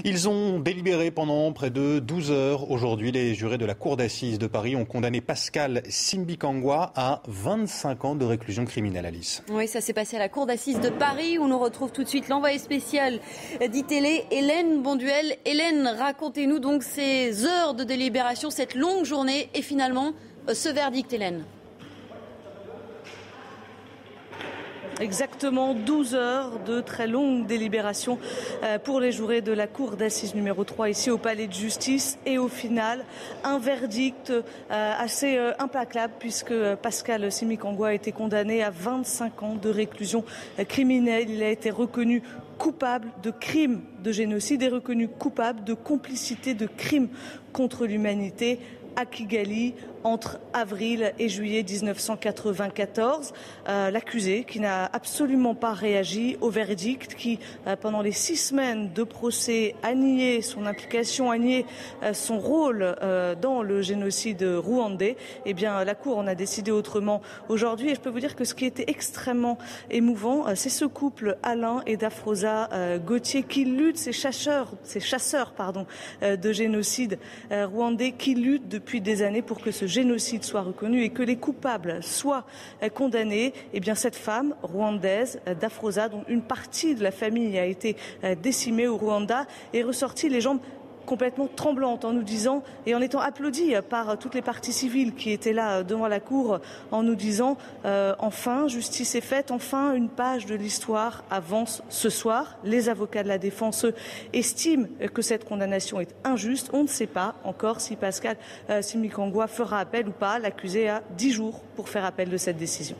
Ils ont délibéré pendant près de 12 heures. Aujourd'hui, les jurés de la Cour d'assises de Paris ont condamné Pascal Simbikangwa à 25 ans de réclusion criminelle, Alice. Oui, ça s'est passé à la Cour d'assises de Paris où l'on retrouve tout de suite l'envoyé spécial d'ITélé, Hélène Bonduel. Hélène, racontez-nous donc ces heures de délibération, cette longue journée et finalement ce verdict, Hélène. Exactement 12 heures de très longue délibération pour les jurés de la Cour d'assises numéro 3 ici au Palais de Justice. Et au final, un verdict assez implacable puisque Pascal Simbikangwa a été condamné à 25 ans de réclusion criminelle. Il a été reconnu coupable de crimes de génocide et reconnu coupable de complicité de crimes contre l'humanité à Kigali entre avril et juillet 1994. L'accusé qui n'a absolument pas réagi au verdict, qui pendant les 6 semaines de procès a nié son implication, a nié son rôle dans le génocide rwandais. Eh bien, la Cour en a décidé autrement aujourd'hui. Et je peux vous dire que ce qui était extrêmement émouvant, c'est ce couple Alain et Dafrosa Gauthier qui luttent, ces chasseurs de génocide rwandais qui luttent depuis des années pour que ce génocide soit reconnu et que les coupables soient condamnés. Eh bien, cette femme rwandaise, Dafrosa, dont une partie de la famille a été décimée au Rwanda, est ressortie les jambes complètement tremblante en nous disant, et en étant applaudie par toutes les parties civiles qui étaient là devant la cour, en nous disant enfin, justice est faite, enfin une page de l'histoire avance ce soir. Les avocats de la défense estiment que cette condamnation est injuste. On ne sait pas encore si Pascal Simbikangwa fera appel ou pas. L'accusé a 10 jours pour faire appel de cette décision.